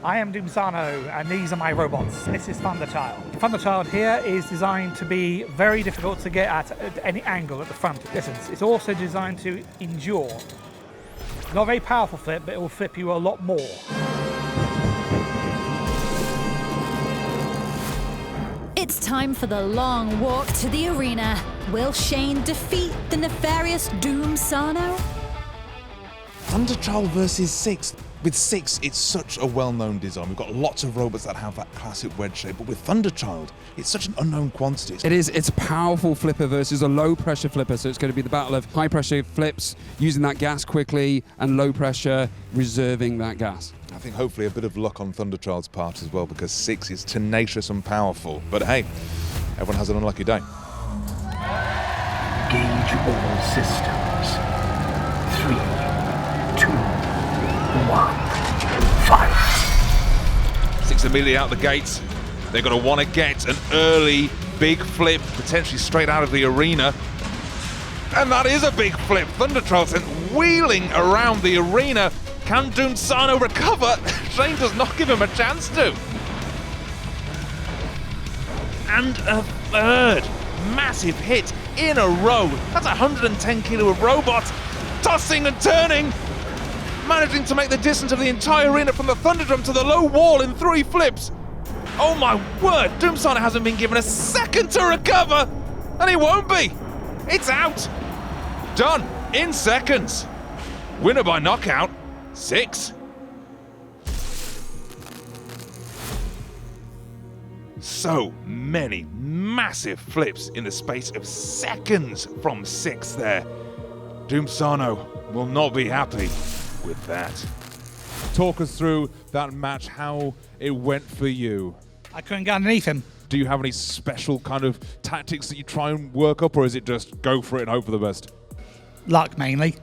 I am Doomsano, and these are my robots. This is Thunderchild. Thunderchild here is designed to be very difficult to get at any angle at the front. Listen, it's also designed to endure. Not a very powerful flip, but it will flip you a lot more. It's time for the long walk to the arena. Will Shane defeat the nefarious Doomsano? Thunderchild versus 6. With 6, it's such a well-known design. We've got lots of robots that have that classic wedge shape, but with Thunderchild, it's such an unknown quantity. It is. It's a powerful flipper versus a low-pressure flipper, so it's going to be the battle of high-pressure flips, using that gas quickly, and low-pressure, reserving that gas. I think hopefully a bit of luck on Thunderchild's part as well, because 6 is tenacious and powerful. But hey, everyone has an unlucky day. Engage all systems. 3, 2, 1. Fire. 6 immediately out the gates. They're going to want to get an early big flip, potentially straight out of the arena. And that is a big flip. Thunderchild sent wheeling around the arena. Can Doomsano recover? Shane does not give him a chance to. And a third massive hit in a row. That's 110 kilo of robots tossing and turning, managing to make the distance of the entire arena from the Thunderdrum to the low wall in 3 flips. Oh my word, Doomsano hasn't been given a second to recover, and he won't be. It's out. Done in seconds. Winner by knockout, 6. So many massive flips in the space of seconds from 6 there. Doomsano will not be happy with that. Talk us through that match, how it went for you. I couldn't get underneath him. Do you have any special kind of tactics that you try and work up, or is it just go for it and hope for the best? Luck, mainly.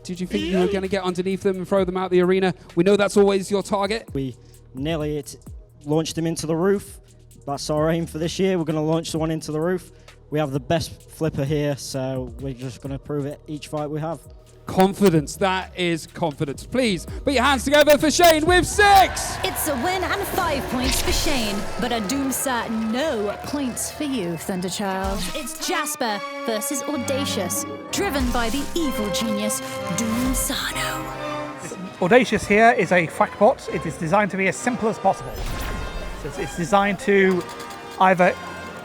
Did you think you were going to get underneath them and throw them out the arena? We know that's always your target. We nearly launched him into the roof. That's our aim for this year. We're going to launch the one into the roof. We have the best flipper here, so we're just going to prove it each fight we have. Confidence, that is confidence. Please put your hands together for Shane with 6. It's a win and 5 points for Shane, but a Doomsat no points for you, Thunderchild. It's Jasper versus Audacious, driven by the evil genius Doomsano. Audacious here is a frackbot. It is designed to be as simple as possible. So it's designed to either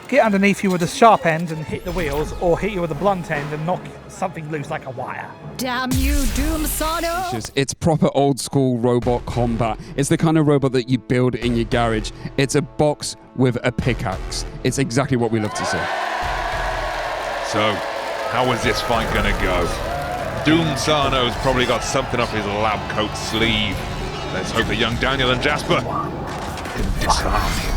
get underneath you with a sharp end and hit the wheels, or hit you with a blunt end and knock something loose like a wire. Damn you, Doomsano! It's proper old school robot combat. It's the kind of robot that you build in your garage. It's a box with a pickaxe. It's exactly what we love to see. So, how is this fight gonna go? Doomsano's probably got something up his lab coat sleeve. Let's hope that young Daniel and Jasper can disarm him.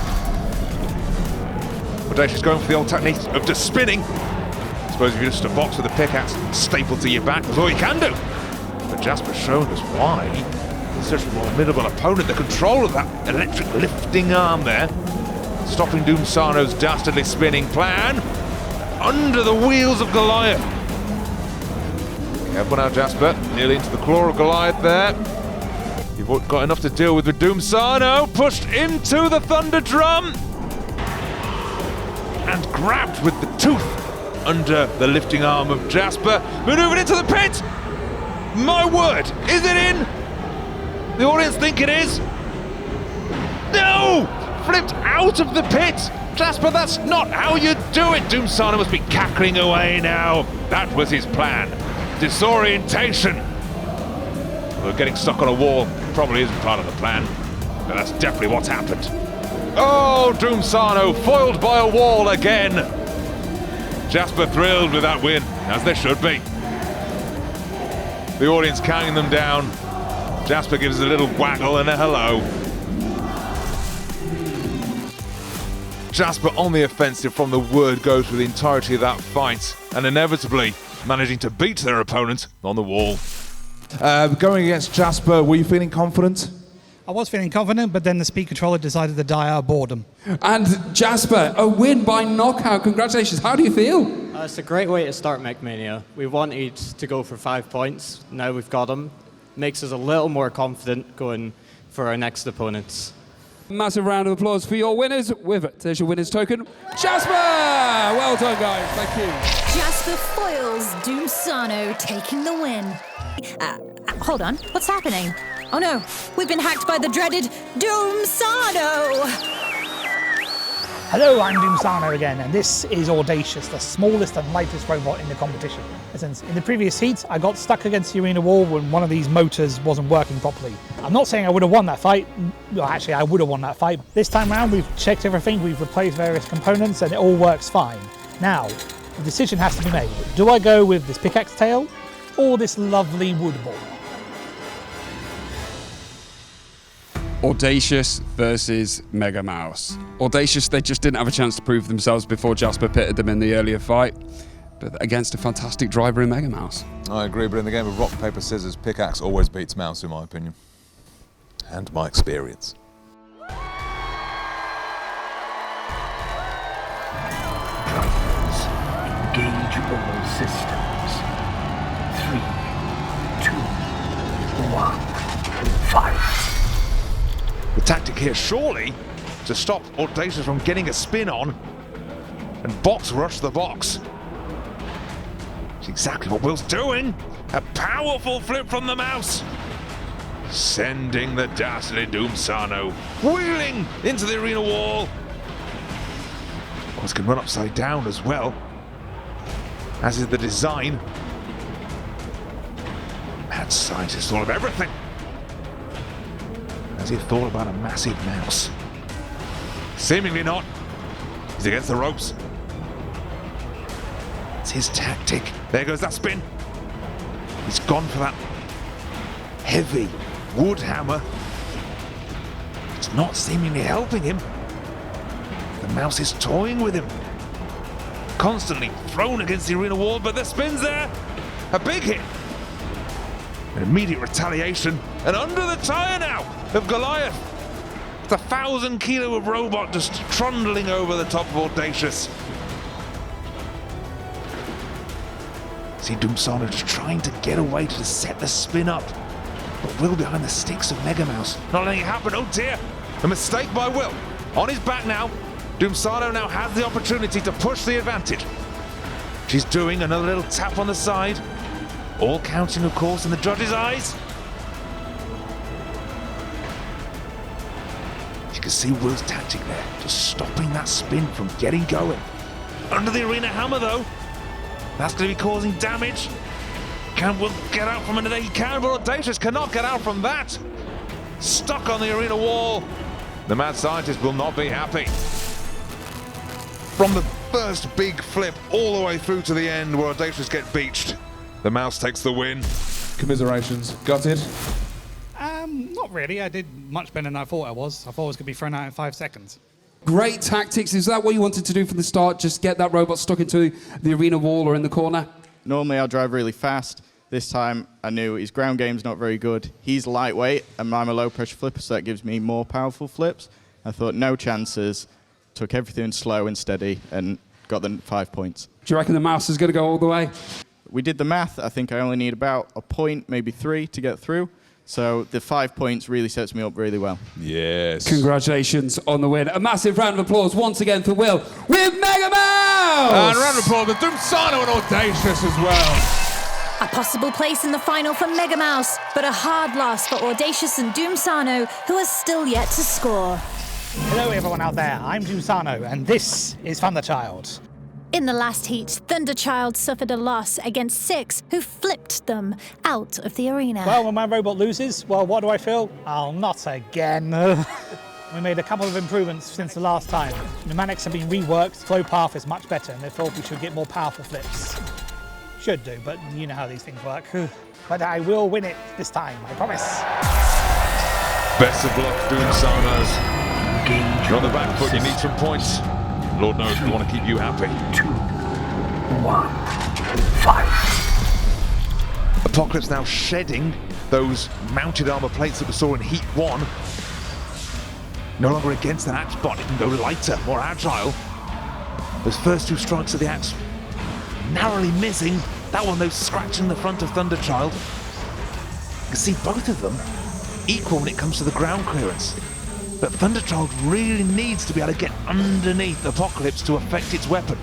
Audacious going for the old technique of just spinning. I suppose if you're just a box with a pickaxe stapled to your back, that's all you can do. But Jasper's shown us why. He's such a formidable opponent. The control of that electric lifting arm there, stopping Doomsano's dastardly spinning plan under the wheels of Goliath. Careful now, Jasper. Nearly into the claw of Goliath there. You've got enough to deal with Doomsano. Pushed into the Thunderdrum. And grabbed with the tooth under the lifting arm of Jasper. Maneuvering into the pit! My word, is it in? The audience think it is. No! Flipped out of the pit! Jasper, that's not how you do it! Doomsano must be cackling away now. That was his plan. Disorientation. Although getting stuck on a wall probably isn't part of the plan. But that's definitely what's happened. Oh, Doomsano foiled by a wall again. Jasper thrilled with that win, as they should be. The audience counting them down. Jasper gives a little waggle and a hello. Jasper on the offensive from the word go through the entirety of that fight, and inevitably managing to beat their opponent on the wall. Going against Jasper, were you feeling confident? I was feeling confident, but then the speed controller decided to die out of boredom. And Jasper, a win by knockout. Congratulations. How do you feel? It's a great way to start MechMania. We wanted to go for 5 points. Now we've got them. Makes us a little more confident going for our next opponents. Massive round of applause for your winners. There's your winner's token. Jasper! Well done, guys. Thank you. Jasper foils Doomsano, taking the win. Hold on, what's happening? Oh no, we've been hacked by the dreaded Doomsano! Hello, I'm Doomsano again, and this is Audacious, the smallest and lightest robot in the competition. In the previous heat, I got stuck against the arena wall when one of these motors wasn't working properly. I'm not saying I would have won that fight. Well, actually, I would have won that fight. This time around, we've checked everything, we've replaced various components, and it all works fine. Now, the decision has to be made. Do I go with this pickaxe tail, or this lovely wood ball? Audacious versus Mega Mouse. Audacious, they just didn't have a chance to prove themselves before Jasper pitted them in the earlier fight, but against a fantastic driver in Mega Mouse. I agree, but in the game of rock, paper, scissors, pickaxe always beats mouse, in my opinion. And my experience. Drivers, engage all systems. 3, 2, 1, fight. The tactic here, surely, to stop Audacious from getting a spin on and box rush the box. It's exactly what Will's doing. A powerful flip from the mouse. Sending the dastardly Doomsano wheeling into the arena wall. Of course, can run upside down as well, as is the design. Mad scientist thought of everything. Has he thought about a massive mouse? Seemingly not. He's against the ropes. It's his tactic. There goes that spin. He's gone for that heavy wood hammer. It's not seemingly helping him. The mouse is toying with him. Constantly thrown against the arena wall, but the spin's there. A big hit. An immediate retaliation, and under the tire now of Goliath. It's 1,000 kilo of robot just trundling over the top of Audacious. See Doomsano just trying to get away to set the spin up, but Will behind the sticks of Mega Mouse, not letting it happen. Oh dear, a mistake by Will. On his back now, Doomsano now has the opportunity to push the advantage. She's doing another little tap on the side. All counting, of course, in the judge's eyes. You can see Will's tactic there, just stopping that spin from getting going. Under the arena hammer, though. That's going to be causing damage. Can Will get out from under there? He can, but Audacious cannot get out from that. Stuck on the arena wall. The mad scientist will not be happy. From the first big flip all the way through to the end where Audacious get beached, the mouse takes the win. Commiserations. Gutted? Not really. I did much better than I thought I was. I thought I was going to be thrown out in 5 seconds. Great tactics. Is that what you wanted to do from the start? Just get that robot stuck into the arena wall or in the corner? Normally I'll drive really fast. This time I knew his ground game's not very good. He's lightweight and I'm a low pressure flipper, so that gives me more powerful flips. I thought no chances, took everything slow and steady and got the 5 points. Do you reckon the mouse is going to go all the way? We did the math. I think I only need about a point, maybe 3 to get through. So the 5 points really sets me up really well. Yes. Congratulations on the win. A massive round of applause once again for Will with Mega Mouse! And a round of applause for Doomsano and Audacious as well. A possible place in the final for Mega Mouse, but a hard loss for Audacious and Doomsano, who are still yet to score. Hello everyone out there, I'm Doomsano, and this is Thunderchild. In the last heat, Thunderchild suffered a loss against 6, who flipped them out of the arena. Well, when my robot loses, well, what do I feel? Oh, not again. We made a couple of improvements since the last time. Pneumatics have been reworked, flow path is much better, and they thought we should get more powerful flips. Should do, but you know how these things work. But I will win it this time, I promise. Best of luck, Doomsanos. You're on the back foot, you need some points. Lord knows we want to keep you happy. 2, 1, fight. Apocalypse now shedding those mounted armor plates that we saw in Heat 1. No longer against an axe bot, it can go lighter, more agile. Those first 2 strikes of the axe narrowly missing. That one though scratching the front of Thunderchild. You can see both of them equal when it comes to the ground clearance. But Thunderchild really needs to be able to get underneath Apocalypse to affect its weapon.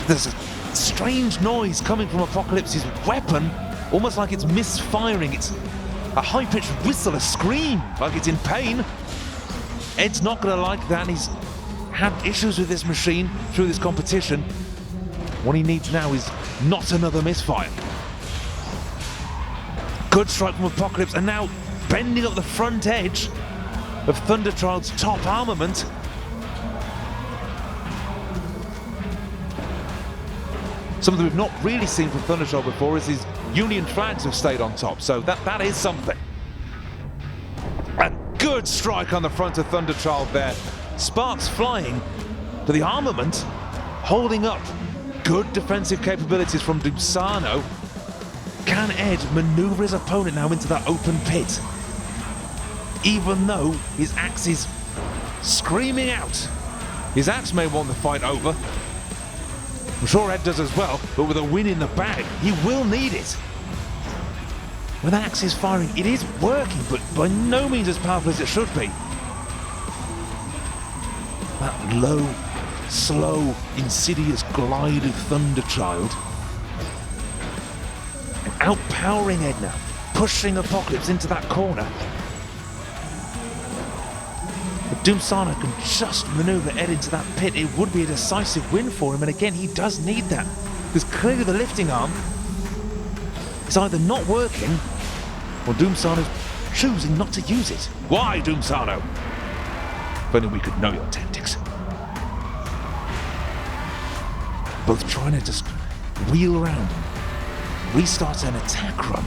There's a strange noise coming from Apocalypse's weapon, almost like it's misfiring. It's a high-pitched whistle, a scream, like it's in pain. Ed's not going to like that. He's had issues with this machine through this competition. What he needs now is not another misfire. Good strike from Apocalypse, and now bending up the front edge of Thunderchild's top armament. Something we've not really seen from Thunderchild before is his Union flags have stayed on top, so that is something. A good strike on the front of Thunderchild there. Sparks flying, but the armament holding up. Good defensive capabilities from Doomsano. Can Ed maneuver his opponent now into that open pit? Even though his axe is screaming out. His axe may want the fight over. I'm sure Ed does as well, but with a win in the bag, he will need it. When that axe is firing, it is working, but by no means as powerful as it should be. That low, slow, insidious glide of Thunderchild. And outpowering Ed now, pushing Apocalypse into that corner. If Doomsano can just maneuver Ed into that pit, it would be a decisive win for him, and again, he does need that. Because clearly the lifting arm is either not working, or Doomsano's choosing not to use it. Why, Doomsano? If only we could know your tactics. Both trying to just wheel around, restart an attack run.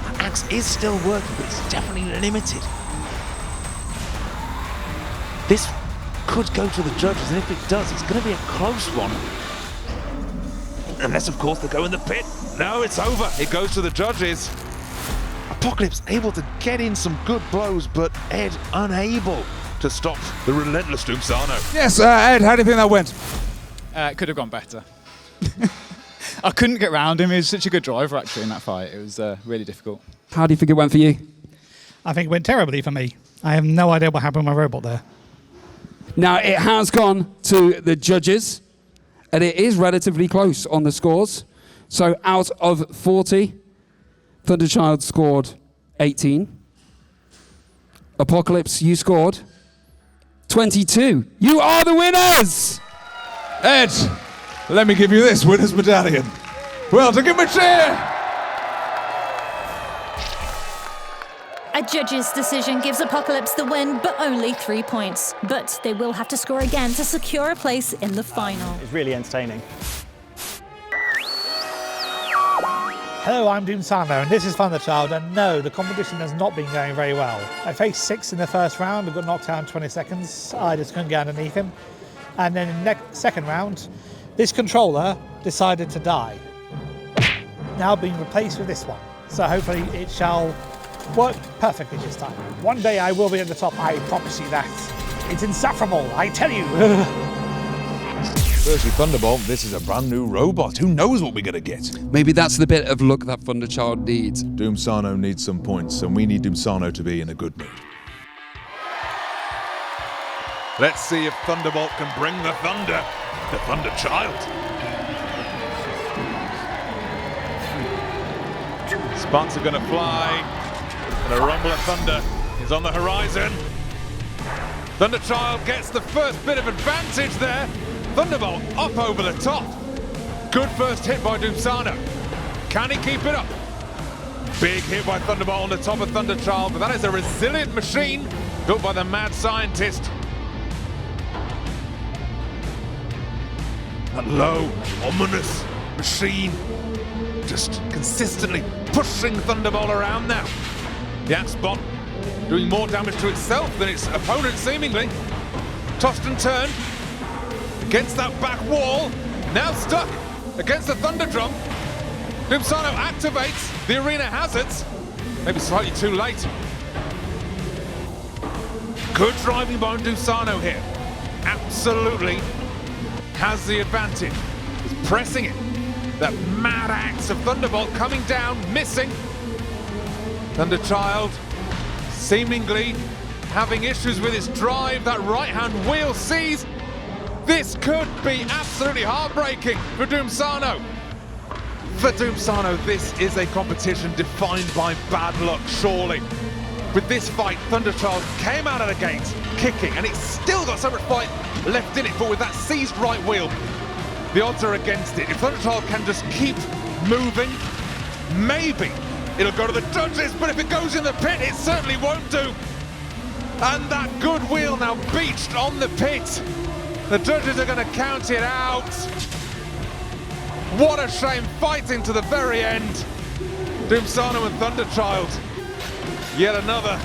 That axe is still working, but it's definitely limited. This could go to the judges, and if it does, it's going to be a close one. Unless, of course, they go in the pit. No, it's over. It goes to the judges. Apocalypse able to get in some good blows, but Ed unable to stop the relentless Doomsano. Yes, Ed, how do you think that went? It could have gone better. I couldn't get round him. He was such a good driver, actually, in that fight. It was really difficult. How do you think it went for you? I think it went terribly for me. I have no idea what happened with my robot there. Now, it has gone to the judges, and it is relatively close on the scores. So out of 40, Thunderchild scored 18. Apocalypse, you scored 22. You are the winners! Ed, let me give you this winner's medallion. Well, to give him a cheer! A judge's decision gives Apocalypse the win, but only 3 points. But they will have to score again to secure a place in the final. It's really entertaining. Hello, I'm Doomsano, and this is Thunderchild, and no, the competition has not been going very well. I faced 6 in the first round, I got knocked out in 20 seconds, I just couldn't get underneath him. And then in the second round, this controller decided to die. Now being replaced with this one, so hopefully it shall work perfectly this time. One day I will be at the top, I promise you that. It's insufferable, I tell you. Firstly, Thunderbolt, this is a brand new robot. Who knows what we're going to get? Maybe that's the bit of luck that Thunderchild needs. Doomsano needs some points, and we need Doomsano to be in a good mood. Let's see if Thunderbolt can bring the thunder to Thunderchild. Sparks are going to fly, and a rumble of thunder is on the horizon. Thunderchild gets the first bit of advantage there. Thunderbolt up over the top. Good first hit by Doomsano. Can he keep it up? Big hit by Thunderbolt on the top of Thunderchild, but that is a resilient machine built by the mad scientist. That low, ominous machine just consistently pushing Thunderbolt around now. The Axe Bot doing more damage to itself than its opponent seemingly. Tossed and turned against that back wall, now stuck against the Thunder Drum. Doomsano activates the arena hazards, maybe slightly too late. Good driving by Doomsano here, absolutely has the advantage. He's pressing it, That mad axe of Thunderbolt coming down, missing. Thunderchild seemingly having issues with his drive. That right-hand wheel sees. This could be absolutely heartbreaking for Doomsano. For Doomsano, this is a competition defined by bad luck, surely. With this fight, Thunderchild came out of the gates kicking, and it's still got so much fight left in it, but with that seized right wheel, the odds are against it. If Thunderchild can just keep moving, maybe it'll go to the judges, but if it goes in the pit, it certainly won't do. And that good wheel now beached on the pit. The judges are going to count it out. What a shame, fighting to the very end. Doomsano and Thunderchild. Yet another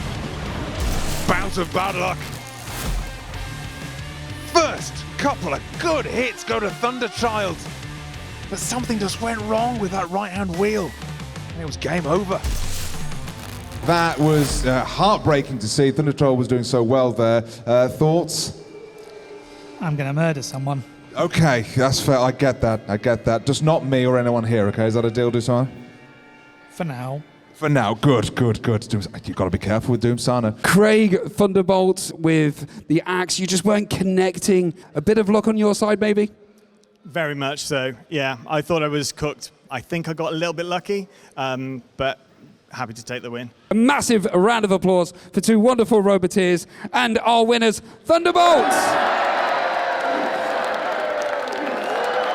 bout of bad luck. First couple of good hits go to Thunderchild, but something just went wrong with that right-hand wheel, and it was game over. That was heartbreaking to see. Thunderchild was doing so well there. Thoughts? I'm going to murder someone. Okay, that's fair. I get that. Just not me or anyone here, okay? Is that a deal, Doomsano? For now. For now, good. You've got to be careful with Doomsano. Craig, Thunderbolt with the axe. You just weren't connecting. A bit of luck on your side, maybe? Very much so, yeah. I thought I was cooked. I think I got a little bit lucky, but happy to take the win. A massive round of applause for two wonderful Roboteers and our winners, Thunderbolt!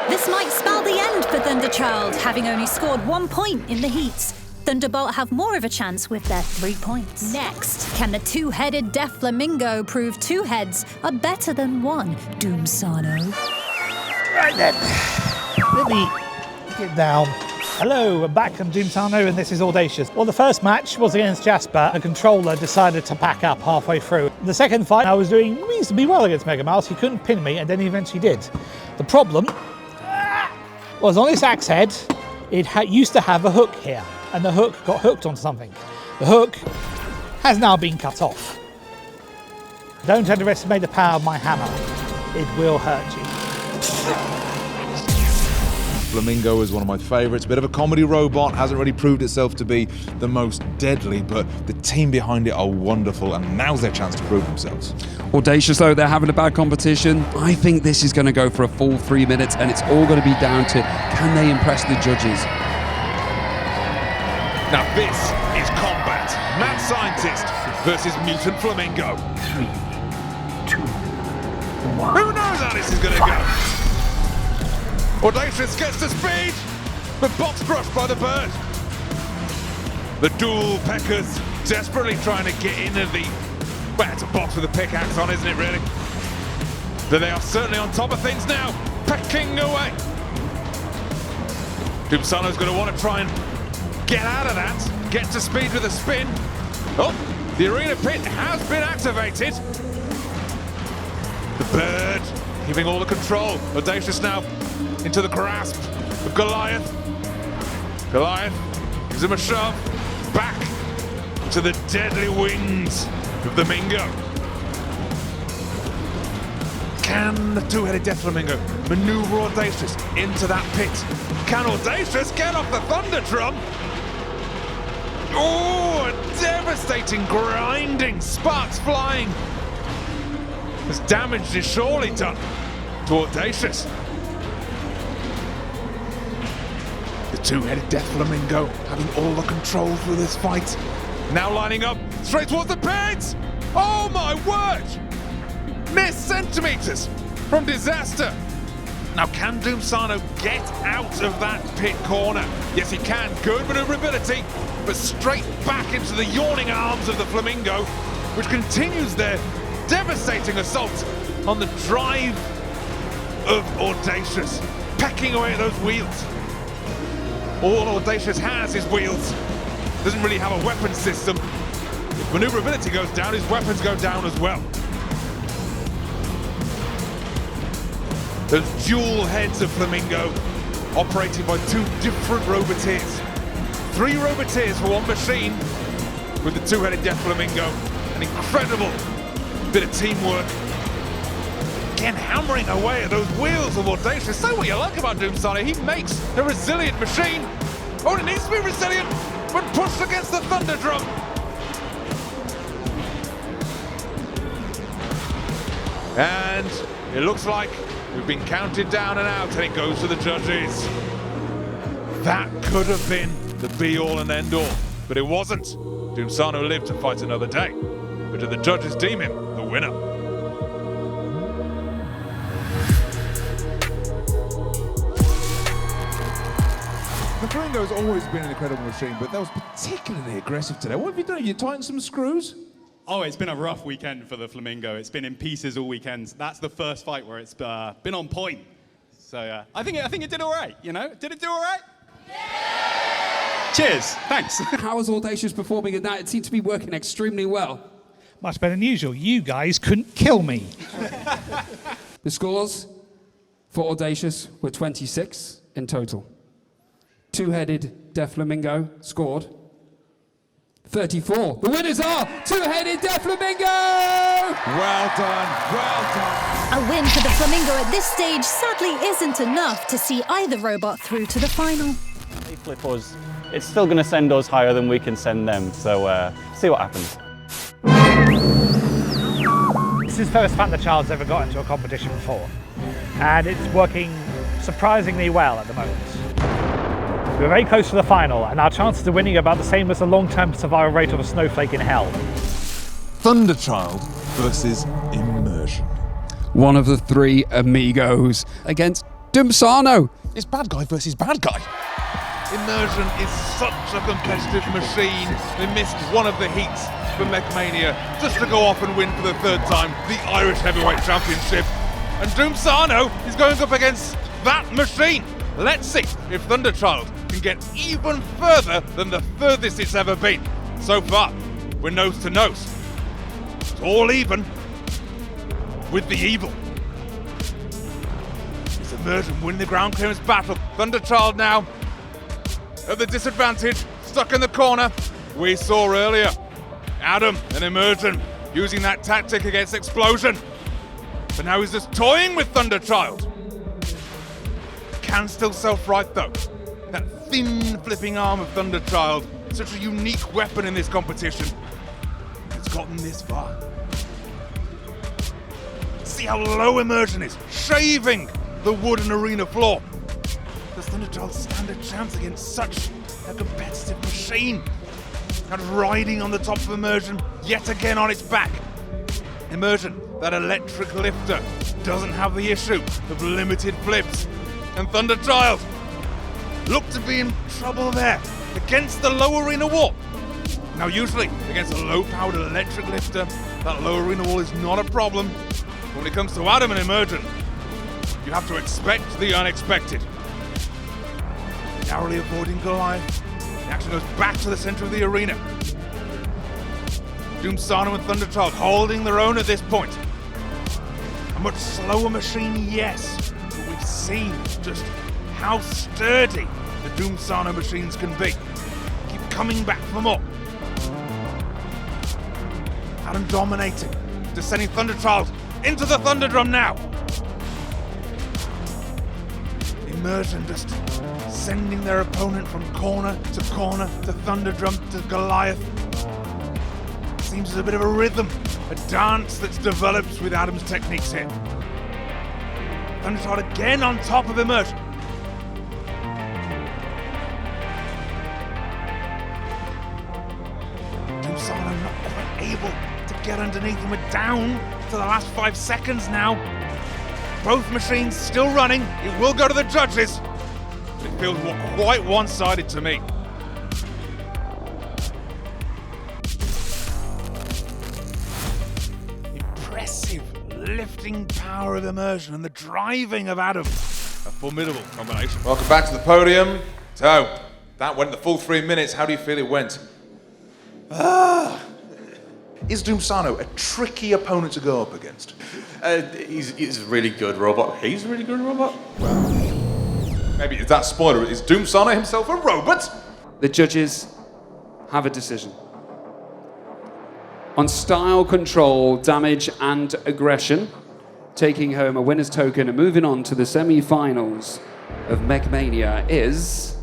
This might spell the end for Thunderchild, having only scored 1 point in the heats. Thunderbolt have more of a chance with their 3 points. Next, can the two-headed Deaf Flamingo prove two heads are better than one Doomsano? Right then, let me get down. Hello, I'm back from Doomsano and this is Audacious. Well, the first match was against Jasper. A controller decided to pack up halfway through. The second fight, I was doing reasonably well against Mega Mouse. He couldn't pin me and then he eventually did. The problem was on this axe head, it used to have a hook here. And the hook got hooked onto something. The hook has now been cut off. Don't underestimate the power of my hammer. It will hurt you. Flamingo is one of my favourites. Bit of a comedy robot, hasn't really proved itself to be the most deadly, but the team behind it are wonderful, and now's their chance to prove themselves. Audacious, though, they're having a bad competition. I think this is going to go for a full 3 minutes, and it's all going to be down to can they impress the judges. Now this is combat. Mad Scientist versus Mutant Flamingo. 3, 2, 1. Who knows how this is going to go? Audacious gets to speed, but box crushed by the bird. The dual peckers desperately trying to get into the... Well, it's a box with a pickaxe on, isn't it, really? But they are certainly on top of things now, pecking away. Doomsano's going to want to try and get out of that, get to speed with a spin. Oh, the arena pit has been activated. The bird giving all the control. Audacious now into the grasp of Goliath. Goliath gives him a shove. Back to the deadly wings of the Mingo. Can the two-headed Death Flamingo maneuver Audacious into that pit? Can Audacious get off the Thunder Drum? Oh, a devastating grinding, sparks flying. This damage is surely done to Audacious. The two-headed Death Flamingo having all the control through this fight. Now lining up straight towards the pit. Oh my word! Missed centimeters from disaster. Now can Doomsano get out of that pit corner? Yes, he can. Good maneuverability, but straight back into the yawning arms of the Flamingo, which continues their devastating assault on the drive of Audacious, pecking away at those wheels. All Audacious has is wheels. Doesn't really have a weapon system. If maneuverability goes down, his weapons go down as well. Those dual heads of Flamingo operated by two different Roboteers. 3 Roboteers for one machine with the two-headed Death Flamingo. An incredible bit of teamwork. Again, hammering away at those wheels of Audacious. So what you like about Doomsano, he makes a resilient machine. Oh, it needs to be resilient, but pushed against the Thunder Drum. And it looks like we've been counted down and out, and it goes to the judges. That could have been the be-all and end-all, but it wasn't. Doomsano lived to fight another day, but did the judges deem him the winner? The Flamingo's always been an incredible machine, but that was particularly aggressive today. What have you done? Have you tightened some screws? Oh, it's been a rough weekend for the Flamingo. It's been in pieces all weekend. That's the first fight where it's been on point. So I think it did all right, you know? Did it do all right? Yeah! Cheers, thanks. How was Audacious performing in that? It seemed to be working extremely well. Much better than usual. You guys couldn't kill me. The scores for Audacious were 26 in total. Two-headed Deaf Flamingo scored 34. The winners are Two-headed Deaf Flamingo! Well done, well done. A win for the Flamingo at this stage sadly isn't enough to see either robot through to the final. They flip us. It's still going to send us higher than we can send them, so see what happens. This is the first Thunderchild's ever got into a competition before, and it's working surprisingly well at the moment. We're very close to the final, and our chances of winning are about the same as the long-term survival rate of a snowflake in hell. Thunderchild versus Immersion. One of the three amigos against Doomsano. It's bad guy versus bad guy. Immersion is such a competitive machine. They missed one of the heats for MechMania just to go off and win for the third time the Irish Heavyweight Championship. And Doomsano is going up against that machine. Let's see if Thunderchild can get even further than the furthest it's ever been. So far, we're nose to nose. It's all even with the evil. It's Immersion win the ground clearance battle. Thunderchild now at the disadvantage, stuck in the corner. We saw earlier Adam and Immersion using that tactic against Explosion. But now he's just toying with Thunderchild. Can still self-right though. That thin flipping arm of Thunderchild, such a unique weapon in this competition. It's gotten this far. See how low Immersion is, shaving the wooden arena floor. Does Thunderchild stand a chance against such a competitive machine? And riding on the top of Immersion, yet again on its back. Immersion, that electric lifter, doesn't have the issue of limited flips. And Thunderchild looked to be in trouble there against the low arena wall. Now usually against a low-powered electric lifter, that low arena wall is not a problem. But when it comes to Adam and Immersion, you have to expect the unexpected. Narrowly avoiding Goliath, he actually goes back to the center of the arena. Doomsano and Thunderchild holding their own at this point. A much slower machine, yes, but we've seen just how sturdy the Doomsano machines can be. Keep coming back for more. Adam dominating, just sending Thunderchild into the Thunderdrum now. Immersion just sending their opponent from corner to Thunderdrum to Goliath. Seems as a bit of a rhythm, a dance that's developed with Adam's techniques here. Thunderchild again on top of Immersion. Doomsano not quite able to get underneath him. We're down to the last 5 seconds now. Both machines still running. It will go to the judges. But it feels quite one-sided to me. Impressive lifting power of Immersion and the driving of Adam. A formidable combination. Welcome back to the podium. So, that went the full 3 minutes. How do you feel it went? Is Doomsano a tricky opponent to go up against? He's a really good robot. He's a really good robot? Well, maybe is that spoiler? Is Doomsano himself a robot? The judges have a decision. On style, control, damage, and aggression, taking home a winner's token and moving on to the semi-finals of MechMania is